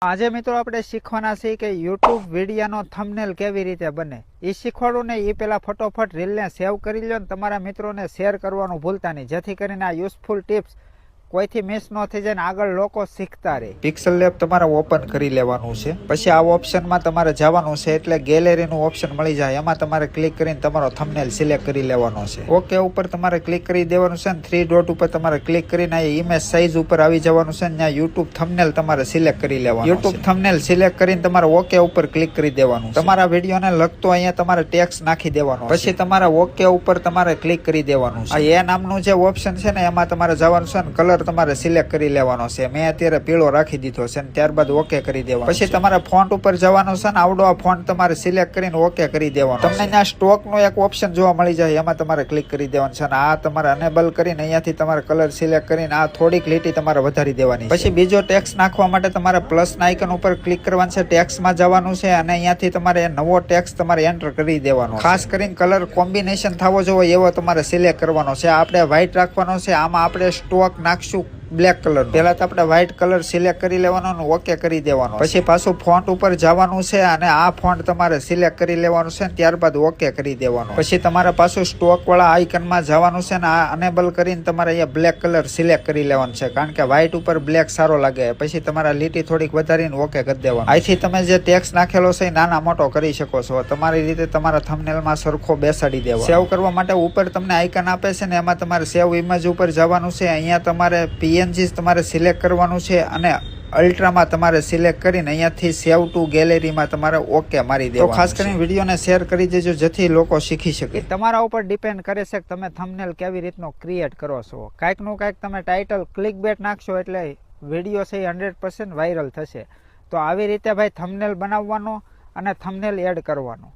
આજે મિત્રો આપણે શીખવાના છે કે YouTube વિડીયોનો થંબનેલ કેવી રીતે બને એ શીખવાડું ને એ પહેલા ફટોફટ રીલને સેવ કરી લો ને તમારા મિત્રોને શેર કરવાનું ભૂલતા નહીં, જેથી કરીને આ યુઝફુલ ટિપ્સ કોઈથી મિસ ન થઈ જાય ને આગળ લોકો શીખતા રહે. પિક્સલ લેબ તમારે ઓપન કરી લેવાનું છે. પછી આ ઓપ્શનમાં તમારે જવાનું છે એટલે ગેલેરીનું ઓપ્શન મળી જાય, એમાં તમારે ક્લિક કરીને તમારો થંબનેલ સિલેક્ટ કરી લેવાનો છે. ઓકે ઉપર તમારે ક્લિક કરી દેવાનું છે ને 3 ડોટ ઉપર તમારે ક્લિક કરીને આ ઇમેજ સાઇઝ ઉપર આવી જવાનું છે ને ત્યાં YouTube થંબનેલ તમારે સિલેક્ટ કરી લેવાનું. YouTube થંબનેલ સિલેક્ટ કરીને તમારે ઓકે ઉપર ક્લિક કરી દેવાનું. તમારા વિડીયોને લગતો અહીંયા તમારે ટેક્સ્ટ નાખી દેવાનો. પછી તમારે ઓકે ઉપર તમારે ક્લિક કરી દેવાનું છે. આ એ નામનું જે ઓપ્શન છે ને એમાં તમારે જવાનું છે ને કલર તમારે સિલેક્ટ કરી લેવાનો છે. મેં અત્યારે પીળો રાખી દીધો છે ને ત્યારબાદ ઓકે કરી દેવાનો. પછી તમારે ફોન્ટ ઉપર જવાનું છે ને આવડો આ ફોન્ટ તમારે સિલેક્ટ કરીને ઓકે કરી દેવાનો. તમને ત્યાં સ્ટોક નો એક ઓપ્શન જોવા મળી જાય, એમાં તમારે ક્લિક કરી દેવાનું છે અને આ તમારે અનેબલ કરીને અહીંયાથી તમારે કલર સિલેક્ટ કરીને આ થોડીક લીટી તમારે વધારી દેવાની. પછી બીજો ટેક્સ્ટ નાખવા માટે તમારે પ્લસ ના આઇકન ઉપર ક્લિક કરવાનું છે, ટેક્સ્ટમાં જવાનું છે અને અહીંયાથી તમારે નવો ટેક્સ્ટ તમારે એન્ટર કરી દેવાનો. ખાસ કરીને કલર કોમ્બિનેશન થવો જોઈએ એવો તમારે સિલેક્ટ કરવાનો છે. આપણે વ્હાઈટ રાખવાનો છે, આમાં આપણે સ્ટોક નાખશું બ્લેક કલર. પહેલા તો આપણે વ્હાઈટ કલર સિલેક્ટ કરી લેવાનો અને ઓકે કરી દેવાનો. પછી પાછું ફોન્ટ ઉપર જવાનું છે અને આ ફોન્ટ તમારે સિલેક્ટ કરી લેવાનું છે, ત્યારબાદ ઓકે કરી દેવાનો. પછી તમારે પાછું સ્ટોક વાળા આઇકનમાં જવાનું છે ને આ અનેબલ કરીને તમારે અહીંયા બ્લેક કલર સિલેક્ટ કરી લેવાનું છે, કારણ કે વ્હાઈટ ઉપર બ્લેક સારો લાગે. પછી તમારા લીટી થોડીક વધારીને ઓકે કરી દેવાનું. અહીંથી તમે જે ટેક્સ્ટ નાખેલો છે એ નાના મોટો કરી શકો છો. તમારી રીતે તમારા થંબનેલમાં સરખો બેસાડી દેવો. સેવ કરવા માટે ઉપર તમને આઇકન આપે છે ને એમાં તમારે સેવ ઇમેજ ઉપર જવાનું છે. અહીંયા તમારે PNG તમારે સિલેક્ટ કરવાનું છે અને અલ્ટ્રામાં તમારે સિલેક્ટ કરીને અહીંયાથી સેવ ટુ ગેલેરીમાં તમારે ઓકે મારી દેવાનું. તો ખાસ કરીને વિડીયોને શેર કરી દેજો જેથી લોકો શીખી શકે. તમારા ઉપર ડિપેન્ડ કરે છે કે તમે થંબનેલ કેવી રીતનો ક્રિએટ કરો છો. કાંઈકનું કાંઈક તમે ટાઇટલ ક્લિકબેટ નાખશો એટલે વિડીયો છે 100% વાયરલ થશે. તો આવી રીતે ભાઈ થંબનેલ બનાવવાનો અને થંબનેલ એડ કરવાનો,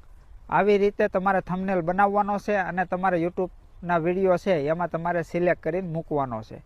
આવી રીતે તમારે થંબનેલ બનાવવાનો છે અને તમારે યુટ્યુબના વિડીયો છે એમાં તમારે સિલેક્ટ કરીને મૂકવાનો છે.